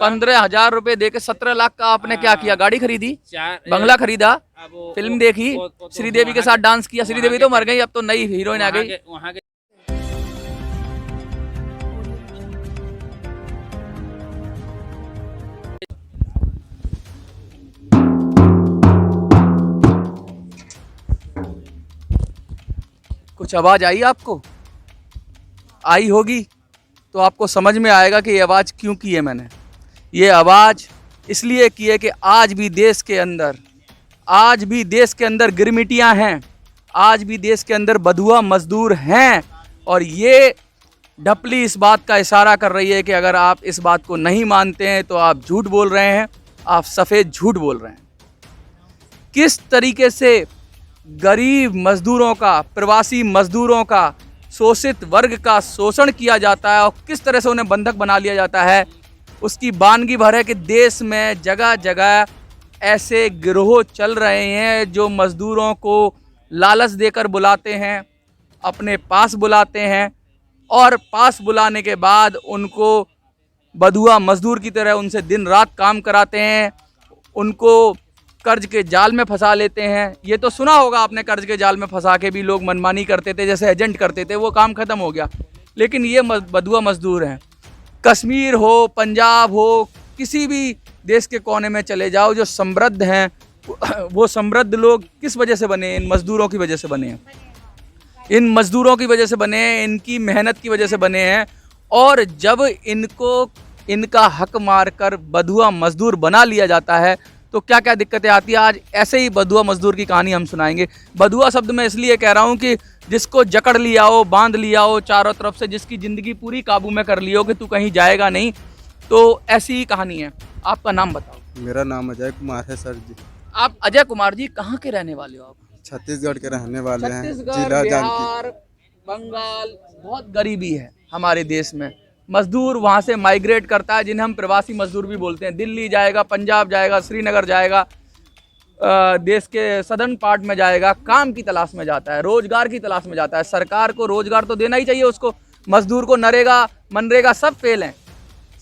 15,000 रुपए दे के 17 लाख का आपने क्या किया? गाड़ी खरीदी, बंगला खरीदा, फिल्म देखी, श्रीदेवी के साथ डांस किया। श्रीदेवी तो मर गई, अब तो नई हीरोइन आ गई। वहाँ के कुछ आवाज आई आपको? आई होगी तो आपको समझ में आएगा कि ये आवाज़ क्यों की है मैंने। ये आवाज़ इसलिए की है कि आज भी देश के अंदर गिरमिटियाँ हैं, आज भी देश के अंदर बधुआ मजदूर हैं। और ये ढपली इस बात का इशारा कर रही है कि अगर आप इस बात को नहीं मानते हैं तो आप झूठ बोल रहे हैं, आप सफ़ेद झूठ बोल रहे हैं। किस तरीके से गरीब मजदूरों का, प्रवासी मजदूरों का, शोषित वर्ग का शोषण किया जाता है और किस तरह से उन्हें बंधक बना लिया जाता है, उसकी वानगी भर है कि देश में जगह जगह ऐसे गिरोह चल रहे हैं जो मजदूरों को लालच देकर बुलाते हैं, अपने पास बुलाते हैं और पास बुलाने के बाद उनको बधुआ मजदूर की तरह उनसे दिन रात काम कराते हैं, उनको कर्ज के जाल में फंसा लेते हैं। ये तो सुना होगा आपने, कर्ज के जाल में फंसा के भी लोग मनमानी करते थे, जैसे एजेंट करते थे, वो काम खत्म हो गया। लेकिन ये बधुआ मजदूर हैं। कश्मीर हो, पंजाब हो, किसी भी देश के कोने में चले जाओ, जो समृद्ध हैं वो समृद्ध लोग किस वजह से बने? इन मजदूरों की वजह से बने हैं, इन मजदूरों की वजह से बने हैं, इनकी मेहनत की वजह से बने हैं। और जब इनको इनका हक मारकर बधुआ मजदूर बना लिया जाता है तो क्या क्या दिक्कतें आती है। आज ऐसे ही बधुआ मजदूर की कहानी हम सुनाएंगे। बधुआ शब्द मैं इसलिए कह रहा हूँ कि जिसको जकड़ लिया हो, बांध लिया हो चारों तरफ से, जिसकी ज़िंदगी पूरी काबू में कर लिया हो कि तू कहीं जाएगा नहीं, तो ऐसी ही कहानी है। आपका नाम बताओ। मेरा नाम अजय कुमार है सर जी। आप अजय कुमार जी कहाँ के रहने वाले हो? आप छत्तीसगढ़ के रहने वाले हैं, छत्तीसगढ़, जिला बिहार, जानकी। बंगाल। बहुत गरीबी है हमारे देश में। मजदूर वहाँ से माइग्रेट करता है, जिन्हें हम प्रवासी मजदूर भी बोलते हैं। दिल्ली जाएगा, पंजाब जाएगा, श्रीनगर जाएगा, देश के सदर्न पार्ट में जाएगा, काम की तलाश में जाता है, रोजगार की तलाश में जाता है। सरकार को रोजगार तो देना ही चाहिए उसको। मजदूर को नरेगा, मनरेगा सब फेल हैं,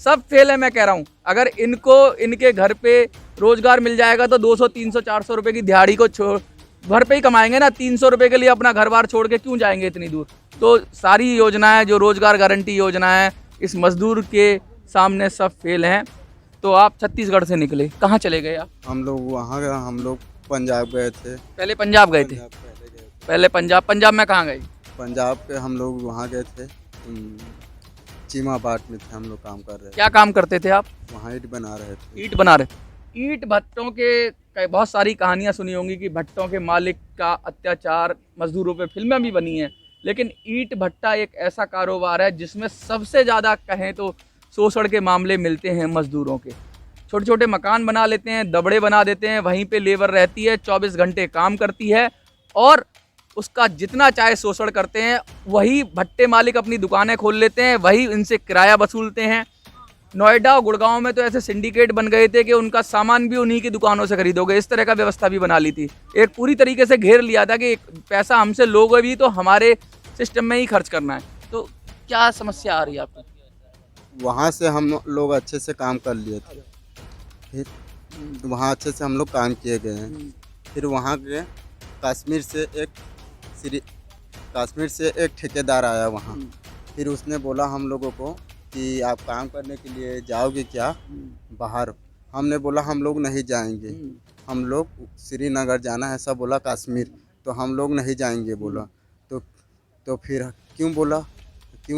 सब फेल है। मैं कह रहा हूँ अगर इनको इनके घर पे रोजगार मिल जाएगा तो 200, 300, 400 रुपये की दिहाड़ी को छोड़ घर पे ही कमाएंगे ना। 300 रुपये के लिए अपना घर बार छोड़ के क्यों जाएंगे इतनी दूर? तो सारी योजनाएं जो रोजगार गारंटी योजना है, इस मजदूर के सामने सब फेल हैं। तो आप छत्तीसगढ़ से निकले, कहाँ चले गए आप? हम लोग पंजाब गए थे। पहले पंजाब गए थे? पहले पंजाब में कहाँ गए? पंजाब के हम लोग वहाँ गए थे, चीमा बाट में थे, हम लोग काम कर रहे थे। क्या काम करते थे आप? वहाँ ईंट बना रहे थे। ईंट बना रहे। ईंट भट्टों के बहुत सारी कहानियाँ सुनी होंगी कि भट्टों के मालिक का अत्याचार, मजदूरों पे फिल्में भी बनी हैं। लेकिन ईंट भट्टा एक ऐसा कारोबार है जिसमें सबसे ज़्यादा कहें तो शोषण के मामले मिलते हैं मजदूरों के। छोटे छोटे मकान बना लेते हैं, दबड़े बना देते हैं, वहीं पे लेबर रहती है, 24 घंटे काम करती है और उसका जितना चाहे शोषण करते हैं। वही भट्टे मालिक अपनी दुकानें खोल लेते हैं, वही इनसे किराया वसूलते हैं। नोएडा और गुड़गांव में तो ऐसे सिंडिकेट बन गए थे कि उनका सामान भी उन्हीं की दुकानों से खरीदोगे, इस तरह का व्यवस्था भी बना ली थी। एक पूरी तरीके से घेर लिया था कि पैसा हमसे लोगे भी तो हमारे सिस्टम में ही खर्च करना है। तो क्या समस्या आ रही है आपको? वहाँ से हम लोग अच्छे से काम कर लिए थे, फिर वहाँ अच्छे से हम लोग काम किए गए हैं। फिर वहाँ के कश्मीर से एक ठेकेदार आया वहाँ। फिर उसने बोला हम लोगों को कि आप काम करने के लिए जाओगे क्या बाहर? हमने बोला हम लोग नहीं जाएंगे, हम लोग श्रीनगर जाना है। ऐसा बोला कश्मीर, तो हम लोग नहीं जाएंगे बोला। तो फिर क्यों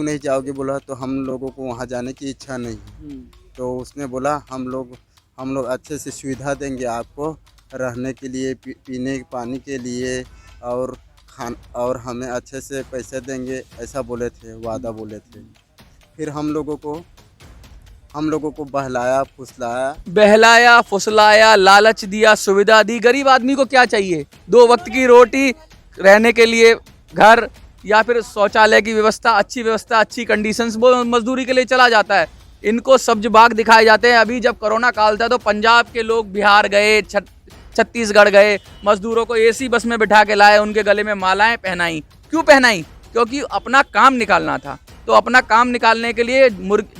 नहीं जाओगे बोला, तो हम लोगों को वहाँ जाने की इच्छा नहीं। तो उसने बोला हम लोग अच्छे से सुविधा देंगे आपको रहने के लिए, पीने पानी के लिए और हमें अच्छे से पैसे देंगे, ऐसा बोले थे, वादा बोले थे। फिर हम लोगों को बहलाया फुसलाया, लालच दिया, सुविधा दी। गरीब आदमी को क्या चाहिए? 2 वक्त की रोटी, रहने के लिए घर, या फिर शौचालय की व्यवस्था, अच्छी कंडीशंस, वो मजदूरी के लिए चला जाता है। इनको सब्ज बाग दिखाए जाते हैं। अभी जब कोरोना काल था तो पंजाब के लोग बिहार गए, छत्तीसगढ़ गए, मजदूरों को एसी बस में बिठा के लाए, उनके गले में मालाएं पहनाई। क्यों पहनाई? क्योंकि अपना काम निकालना था। तो अपना काम निकालने के लिए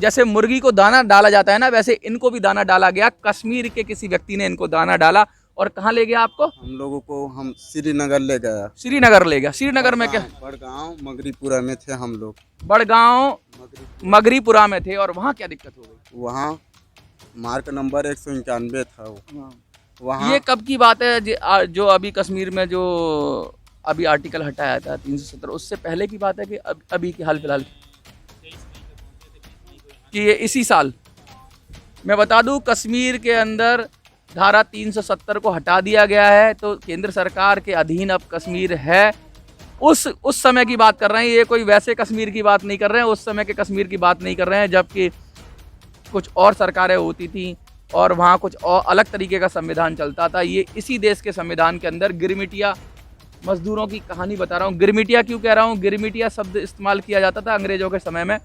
जैसे मुर्गी को दाना डाला जाता है ना, वैसे इनको भी दाना डाला गया। कश्मीर के किसी व्यक्ति ने इनको दाना डाला और कहाँ ले गया आपको? हम लोगों को हम श्रीनगर ले गया। श्रीनगर ले गया। श्रीनगर में क्या? बड़गांव मगरीपुरा में थे हम लोग। बड़गांव मगरीपुरा में थे और वहाँ क्या दिक्कत हो गई? वहाँ मार्क नंबर 191 था वो। वहाँ ये कब की बात है जो अभी कश्मीर में जो अभी आर्टिकल हटाया था 370, उससे पहले की बात है कि अभी की हाल फिलहाल कि ये इसी साल? मैं बता दूं कश्मीर के अंदर धारा 370 को हटा दिया गया है, तो केंद्र सरकार के अधीन अब कश्मीर है। उस समय की बात कर रहे हैं, ये कोई वैसे कश्मीर की बात नहीं कर रहे हैं, उस समय के कश्मीर की बात नहीं कर रहे हैं जबकि कुछ और सरकारें होती थी और वहाँ कुछ और अलग तरीके का संविधान चलता था। ये इसी देश के संविधान के अंदर गिरमिटिया मजदूरों की कहानी बता रहा हूँ। गिरमिटिया क्यों कह रहा हूँ? गिरमिटिया शब्द इस्तेमाल किया जाता था अंग्रेजों के समय में।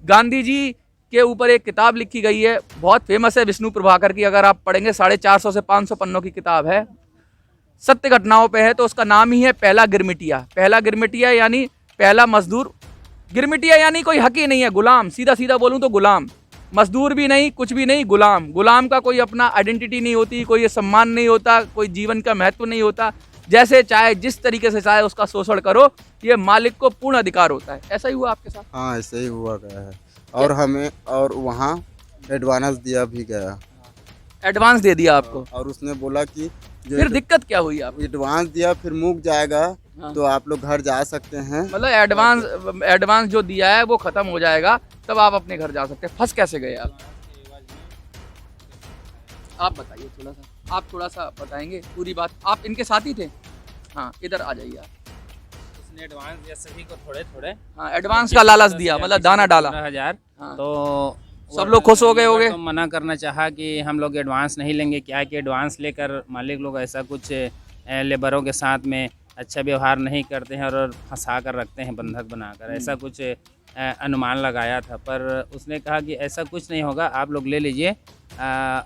गांधी जी के ऊपर एक किताब लिखी गई है, बहुत फेमस है, विष्णु प्रभाकर की। अगर आप पढ़ेंगे 450 से 500 पन्नों की किताब है, सत्य घटनाओं पे है। तो उसका नाम ही है पहला गिरमिटिया। पहला गिरमिटिया यानी पहला मजदूर। गिरमिटिया यानी कोई हक ही नहीं है, गुलाम। सीधा सीधा बोलूँ तो गुलाम। मजदूर भी नहीं, कुछ भी नहीं, गुलाम। गुलाम का कोई अपना आइडेंटिटी नहीं होती, कोई सम्मान नहीं होता, कोई जीवन का महत्व नहीं होता। जैसे चाहे जिस तरीके से चाहे उसका शोषण करो, ये मालिक को पूर्ण अधिकार होता है। ऐसा ही हुआ आपके साथ? हाँ, ऐसे ही हुआ गया है। और हमें और वहाँ एडवांस दिया भी गया। एडवांस दे दिया आपको? और उसने बोला कि फिर दिक्कत क्या हुई? आप एडवांस दिया, फिर मुक जाएगा। हाँ। तो आप लोग घर जा सकते हैं। मतलब एडवांस जो दिया है वो खत्म हो जाएगा, तब आप अपने घर जा सकते हैं। फंस कैसे गए आप बताइए थोड़ा सा। आप थोड़ा सा बताएंगे पूरी बात? आप इनके साथ ही थे? हाँ, इधर आ जाइए आप। उसने एडवांस दिया सभी को थोड़े थोड़े। हाँ, एडवांस का लालच दिया, मतलब दाना डाला। 15,000। हाँ। तो सब लोग खुश हो गए होंगे। तो मना करना चाहा कि हम लोग एडवांस नहीं लेंगे। क्या कि एडवांस लेकर मालिक लोग ऐसा कुछ लेबरों के साथ में अच्छा व्यवहार नहीं करते हैं और फंसा कर रखते हैं बंधक बनाकर, ऐसा कुछ अनुमान लगाया था। पर उसने कहा कि ऐसा कुछ नहीं होगा, आप लोग ले लीजिए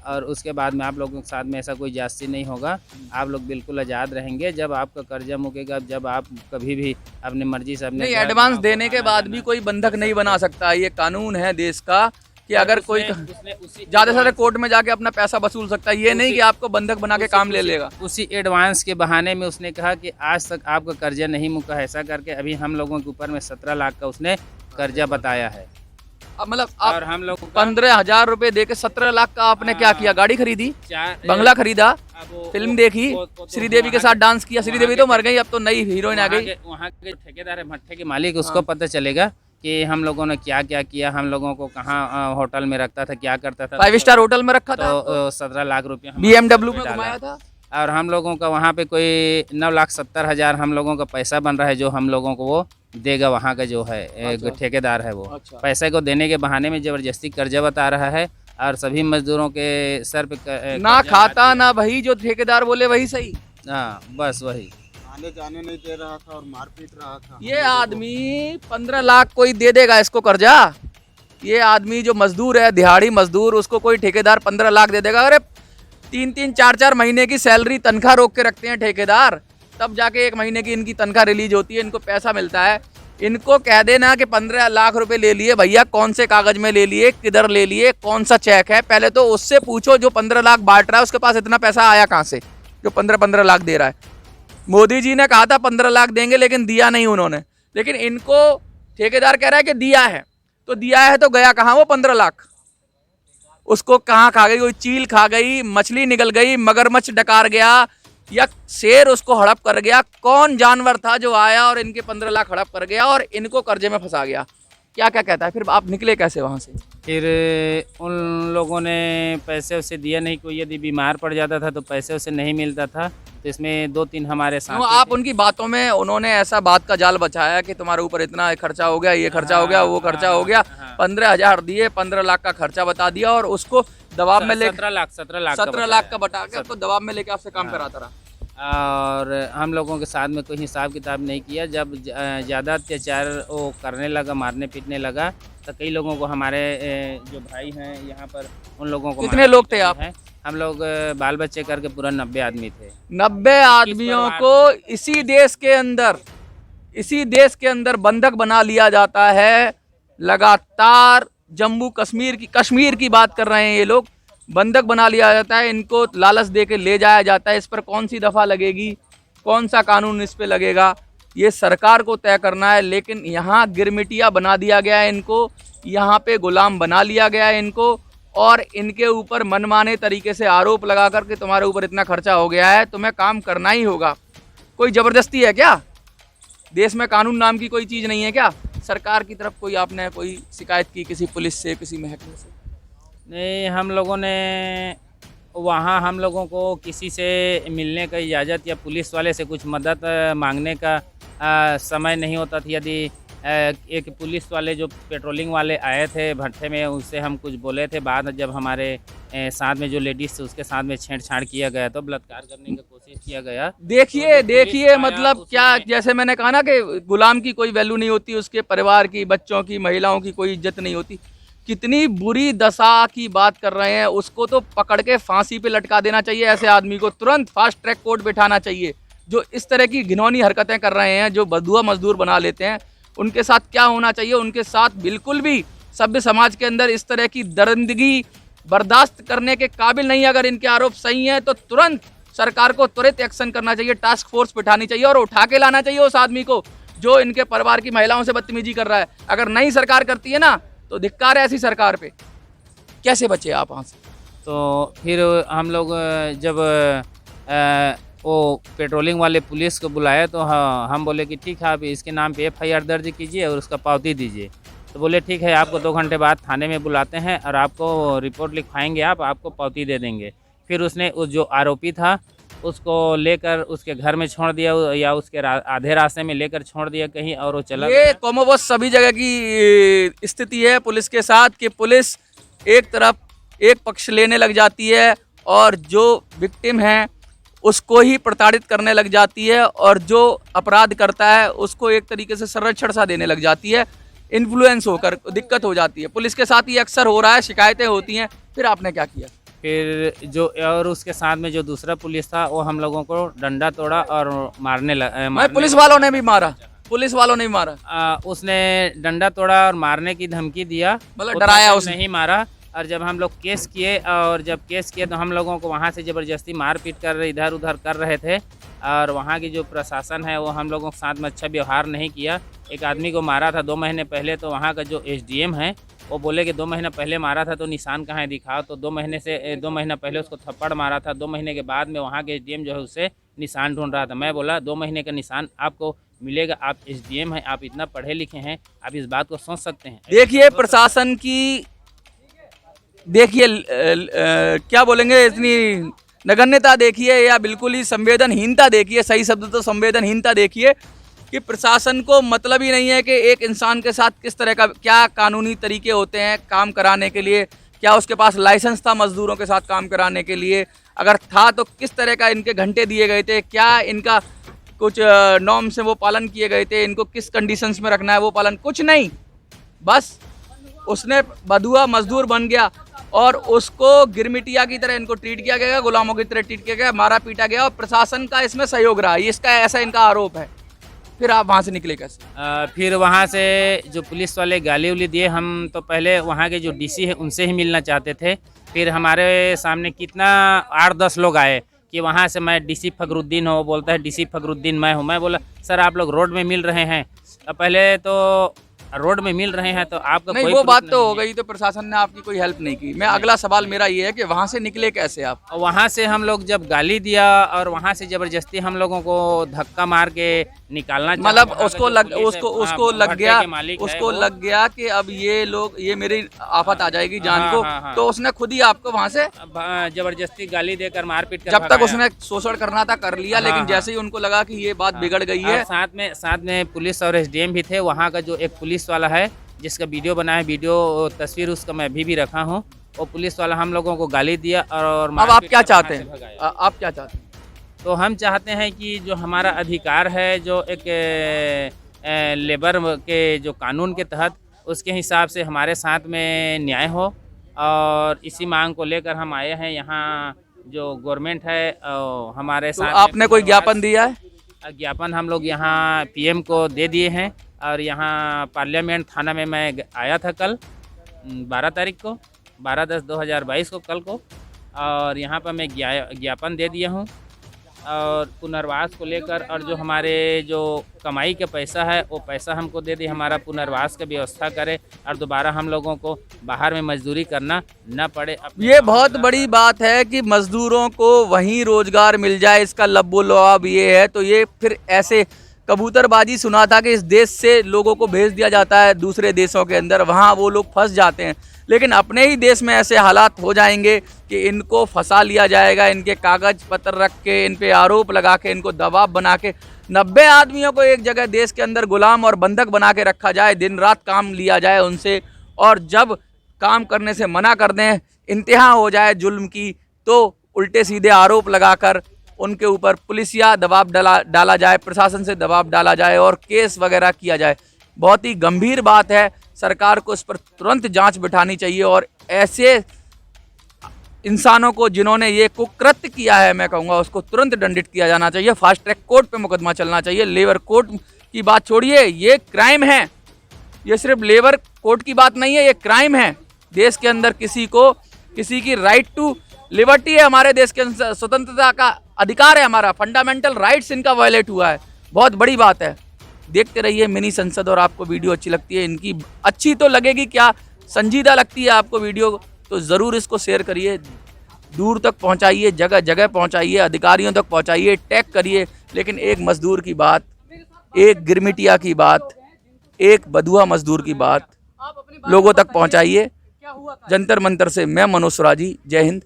और उसके बाद में आप लोगों के साथ में ऐसा कोई जास्ती नहीं होगा, आप लोग बिल्कुल आज़ाद रहेंगे। जब आपका कर्जा मुकेगा, जब आप कभी भी अपनी मर्जी से अपने नहीं, एडवांस देने के बाद भी कोई बंधक नहीं बना सकता। ये कानून है देश का कि अगर कोई ज़्यादा से ज़्यादा कोर्ट में जाके अपना पैसा वसूल सकता है, ये नहीं कि आपको बंधक बना के काम ले लेगा। उसी एडवांस के बहाने में उसने कहा कि आज तक आपका कर्जा नहीं मुका है, ऐसा करके अभी हम लोगों के ऊपर में 17 लाख का उसने कर्जा बताया है। अब मतलब और हम लोग 15,000 रुपए दे के 17 लाख का आपने क्या किया? गाड़ी खरीदी, बंगला खरीदा, फिल्म देखी, श्रीदेवी के साथ डांस किया। श्रीदेवी तो मर गई, अब तो नई हीरोइन आ गई। वहाँ के ठेकेदार है, भट्टे के मालिक, उसको पता चलेगा कि हम लोगों ने क्या क्या किया, हम लोगों को कहाँ होटल में रखता था, क्या करता था। 5 स्टार होटल में रखा था, तो 17 लाख रुपये BMW में घुमाया था। और हम लोगों का वहाँ पे कोई 9,70,000 हम लोगों का पैसा बन रहा है, जो हम लोगों को वो देगा। वहाँ का जो है ठेकेदार है, वो पैसे को देने के बहाने में ज़बरदस्ती कर्जा बता रहा है और सभी मजदूरों के सर पे ना खाता ना भाई, जो ठेकेदार बोले वही सही। हाँ, बस वही। आने जाने नहीं दे रहा था और मार पीट रहा था। ये आदमी 15 लाख कोई दे देगा इसको कर्जा? ये आदमी जो मजदूर है, दिहाड़ी मजदूर, उसको कोई ठेकेदार 15 लाख दे देगा? अरे 3-3, 4-4 महीने की सैलरी तनख्वाह रोक के रखते हैं ठेकेदार, तब जाके 1 महीने की इनकी तनख्वाह रिलीज होती है, इनको पैसा मिलता है। इनको कह देना कि 15 लाख रुपए ले लिए भैया, कौन से कागज में ले लिए, किधर ले लिए, कौन सा चेक है, पहले तो उससे पूछो जो 15 लाख बांट रहा है उसके पास इतना पैसा आया कहाँ से, जो 15-15 लाख दे रहा है। मोदी जी ने कहा था 15 लाख देंगे, लेकिन दिया नहीं उन्होंने। लेकिन इनको ठेकेदार कह रहा है कि दिया है, तो दिया है तो गया कहाँ वो 15 लाख? उसको कहाँ खा गई? कोई चील खा गई, मछली निकल गई, मगरमच्छ डकार गया, या शेर उसको हड़प कर गया? कौन जानवर था जो आया और इनके 15 लाख हड़प कर गया और इनको कर्जे में फंसा गया? क्या क्या कहता है? फिर आप निकले कैसे वहाँ से? फिर उन लोगों ने पैसे उसे दिया नहीं। कोई यदि बीमार पड़ जाता था तो पैसे उसे नहीं मिलता था। तो इसमें 2-3 हमारे साथ आप उनकी बातों में उन्होंने ऐसा बात का जाल बचाया कि तुम्हारे ऊपर इतना खर्चा हो गया, ये खर्चा हो गया, वो खर्चा हो गया। 15,000 दिए, 15 लाख का खर्चा बता दिया और उसको दबाव में लेकर 17 लाख का बता के उसको दबाव में लेके आपसे काम कराता रहा। और हम लोगों के साथ में कोई हिसाब किताब नहीं किया। जब ज़्यादा अत्याचार वो करने लगा, मारने पीटने लगा, तो कई लोगों को, हमारे जो भाई हैं यहाँ पर, उन लोगों को। कितने लोग थे आप? हम लोग बाल बच्चे करके पूरा 90 आदमी थे। 90 आदमियों को इसी देश के अंदर, इसी देश के अंदर बंधक बना लिया जाता है। लगातार जम्मू कश्मीर की बात कर रहे हैं ये लोग, बंधक बना लिया जाता है, इनको लालच दे के ले जाया जाता है। इस पर कौन सी दफ़ा लगेगी, कौन सा कानून इस पे लगेगा, ये सरकार को तय करना है। लेकिन यहाँ गिरमिटिया बना दिया गया है इनको, यहाँ पे गुलाम बना लिया गया है इनको, और इनके ऊपर मनमाने तरीके से आरोप लगा कर के तुम्हारे ऊपर इतना खर्चा हो गया है, तुम्हें काम करना ही होगा। कोई ज़बरदस्ती है क्या? देश में कानून नाम की कोई चीज़ नहीं है क्या? सरकार की तरफ कोई आपने कोई शिकायत की किसी पुलिस से, किसी महकमे से? नहीं, हम लोगों ने वहाँ हम लोगों को किसी से मिलने का इजाज़त या पुलिस वाले से कुछ मदद मांगने का समय नहीं होता था। यदि एक पुलिस वाले जो पेट्रोलिंग वाले आए थे भट्टे में, उससे हम कुछ बोले थे। बाद में जब हमारे साथ में जो लेडीज़ थे उसके साथ में छेड़छाड़ किया गया तो बलात्कार करने की कोशिश किया गया। देखिए मतलब क्या, जैसे मैंने कहा ना कि गुलाम की कोई वैल्यू नहीं होती, उसके परिवार की, बच्चों की, महिलाओं की कोई इज्जत नहीं होती। कितनी बुरी दशा की बात कर रहे हैं। उसको तो पकड़ के फांसी पे लटका देना चाहिए। ऐसे आदमी को तुरंत फास्ट ट्रैक कोर्ट बिठाना चाहिए। जो इस तरह की घिनौनी हरकतें कर रहे हैं, जो बदुआ मजदूर बना लेते हैं, उनके साथ क्या होना चाहिए? उनके साथ बिल्कुल भी सभ्य समाज के अंदर इस तरह की दरिंदगी बर्दाश्त करने के काबिल नहीं। अगर इनके आरोप सही हैं तो तुरंत सरकार को त्वरित एक्शन करना चाहिए, टास्क फोर्स बिठानी चाहिए और उठा के लाना चाहिए उस आदमी को जो इनके परिवार की महिलाओं से बदतमीजी कर रहा है। अगर नहीं सरकार करती है ना तो धिक्कार है ऐसी सरकार पे। कैसे बचे आप वहाँ से? तो फिर हम लोग जब वो पेट्रोलिंग वाले पुलिस को बुलाया तो हाँ, हम बोले कि ठीक है, आप इसके नाम पे FIR दर्ज कीजिए और उसका पावती दीजिए। तो बोले ठीक है, आपको 2 घंटे बाद थाने में बुलाते हैं और आपको रिपोर्ट लिखवाएंगे, आपको पावती दे देंगे। फिर उसने उस जो आरोपी था उसको लेकर उसके घर में छोड़ दिया या उसके आधे रास्ते में लेकर छोड़ दिया कहीं और वो चला ये कॉमोबस सभी जगह की स्थिति है पुलिस के साथ कि पुलिस एक तरफ एक पक्ष लेने लग जाती है और जो विक्टिम है उसको ही प्रताड़ित करने लग जाती है, और जो अपराध करता है उसको एक तरीके से संरक्षण सा देने लग जाती है। इन्फ्लुएंस होकर दिक्कत हो जाती है। पुलिस के साथ ये अक्सर हो रहा है, शिकायतें होती हैं। फिर आपने क्या किया? फिर जो और उसके साथ में जो दूसरा पुलिस था वो हम लोगों को डंडा तोड़ा और मारने पुलिस वालों ने भी मारा? पुलिस वालों ने भी मारा? उसने डंडा तोड़ा और मारने की धमकी दिया, मतलब डराया उसने? नहीं मारा। और जब हम लोग केस किए तो हम लोगों को वहाँ से ज़बरदस्ती मारपीट कर इधर उधर कर रहे थे, और वहाँ की जो प्रशासन है वो हम लोगों के साथ में अच्छा व्यवहार नहीं किया। एक आदमी को मारा था 2 महीने पहले, तो वहाँ का जो SDM है वो बोले कि 2 महीना पहले मारा था तो निशान कहाँ है दिखाओ। तो 2 महीना पहले उसको थप्पड़ मारा था। 2 महीने के बाद में वहाँ के SDM जो है उससे निशान ढूंढ रहा था। मैं बोला 2 महीने का निशान आपको मिलेगा, आप SDM हैं, आप इतना पढ़े लिखे हैं, आप इस बात को सोच सकते हैं। देखिए प्रशासन की, देखिए क्या बोलेंगे, इतनी नगण्यता देखिए या बिल्कुल ही संवेदनहीनता देखिए, सही शब्द तो संवेदनहीनता देखिए कि प्रशासन को मतलब ही नहीं है कि एक इंसान के साथ किस तरह का क्या कानूनी तरीके होते हैं काम कराने के लिए। क्या उसके पास लाइसेंस था मजदूरों के साथ काम कराने के लिए? अगर था तो किस तरह का इनके घंटे दिए गए थे? क्या इनका कुछ नॉर्म से वो पालन किए गए थे? इनको किस कंडीशंस में रखना है वो पालन? कुछ नहीं। बस उसने बधुआ मजदूर बन गया और उसको गिरमिटिया की तरह इनको ट्रीट किया गया, गुलामों की तरह ट्रीट किया गया, मारा पीटा गया, और प्रशासन का इसमें सहयोग रहा। इसका ऐसा इनका आरोप है। फिर आप वहाँ से निकले कैसे? फिर वहाँ से जो पुलिस वाले गाली उली दिए, हम तो पहले वहाँ के जो DC है उनसे ही मिलना चाहते थे। फिर हमारे सामने कितना 8-10 लोग आए कि वहाँ से मैं DC फखरुद्दीन हूँ, बोलता है DC फखरुद्दीन मैं हूँ। मैं बोला सर आप लोग रोड में मिल रहे हैं, पहले तो रोड में मिल रहे हैं तो आपका नहीं, कोई वो प्रूफ बात तो नहीं हो है। गई, तो प्रशासन ने आपकी कोई हेल्प नहीं की। मैं अगला सवाल मेरा ये है कि वहाँ से निकले कैसे आप? वहाँ से हम लोग जब गाली दिया और वहाँ से ज़बरदस्ती हम लोगों को धक्का मार के निकालना, मतलब वहाँ का उसको जो लग पुलिस है, उसको लग भट्टे गया, के मालिक है उसको वो। लग गया कि अब ये मेरी आफत आ जाएगी जान हाँ, को, हाँ, हाँ। तो उसने खुद ही आपको वहाँ से ज़बरदस्ती गाली देकर मारपीट कर जब तक भगाया। उसने शोषण करना था कर लिया, हाँ, लेकिन हाँ। जैसे ही उनको लगा कि ये बात बिगड़ गई और है। साथ में पुलिस और SDM भी थे। वहाँ का जो एक पुलिस वाला है जिसका वीडियो बनाया, वीडियो तस्वीर उसका मैं अभी भी रखा हूँ, वो पुलिस वाला हम लोगों को गाली दिया और अब आप मारपीट क्या कर चाहते वहाँ से हैं? भगाया। आप क्या चाहते हैं? तो हम चाहते हैं कि जो हमारा अधिकार है, जो एक लेबर के जो कानून के तहत उसके हिसाब से हमारे साथ में न्याय हो, और इसी मांग को लेकर हम आए हैं यहाँ। जो गवर्नमेंट है हमारे तो साथ आपने कोई ज्ञापन दिया है? ज्ञापन हम लोग यहाँ पीएम को दे दिए हैं और यहाँ पार्लियामेंट थाना में मैं आया था कल 12 तारीख को 12/10/2022 को कल को, और यहाँ पर मैं ज्ञापन दे दिया हूँ और पुनर्वास को लेकर, और जो हमारे जो कमाई का पैसा है वो पैसा हमको दे दे, हमारा पुनर्वास का व्यवस्था करे और दोबारा हम लोगों को बाहर में मजदूरी करना न पड़े। ये बहुत बड़ी बात है कि मजदूरों को वहीं रोजगार मिल जाए, इसका लब्बो लुआब ये है। तो ये फिर ऐसे कबूतरबाजी सुना था कि इस देश से लोगों को भेज दिया जाता है दूसरे देशों के अंदर, वहाँ वो लोग फंस जाते हैं। लेकिन अपने ही देश में ऐसे हालात हो जाएंगे कि इनको फंसा लिया जाएगा, इनके कागज पत्र रख के, इन पे आरोप लगा के, इनको दबाव बना के 90 आदमियों को एक जगह देश के अंदर गुलाम और बंधक बना के रखा जाए, दिन रात काम लिया जाए उनसे, और जब काम करने से मना कर दें, इंतहा हो जाए जुल्म की, तो उल्टे सीधे आरोप लगाकर उनके ऊपर पुलिसिया दबाव डाला जाए, प्रशासन से दबाव डाला जाए और केस वगैरह किया जाए। बहुत ही गंभीर बात है, सरकार को इस पर तुरंत जांच बिठानी चाहिए और ऐसे इंसानों को जिन्होंने ये कुकृत्य किया है, मैं कहूँगा उसको तुरंत दंडित किया जाना चाहिए। फास्ट ट्रैक कोर्ट पे मुकदमा चलना चाहिए। लेबर कोर्ट की बात छोड़िए, ये क्राइम है, ये सिर्फ लेबर कोर्ट की बात नहीं है, ये क्राइम है। देश के अंदर किसी की राइट टू लिबर्टी है, हमारे देश के अंदर स्वतंत्रता का अधिकार है, हमारा फंडामेंटल राइट्स इनका वायलेट हुआ है। बहुत बड़ी बात है। देखते रहिए मिनी संसद, और आपको वीडियो अच्छी लगती है, इनकी अच्छी तो लगेगी, क्या संजीदा लगती है आपको वीडियो, तो ज़रूर इसको शेयर करिए, दूर तक पहुंचाइए, जगह जगह पहुंचाइए, अधिकारियों तक पहुंचाइए, टैग करिए। लेकिन एक मजदूर की बात, एक गिरमिटिया की बात, एक बधुआ मजदूर की बात लोगों तक पहुंचाइए। जंतर मंतर से मैं मनोज सुराजी, जय हिंद।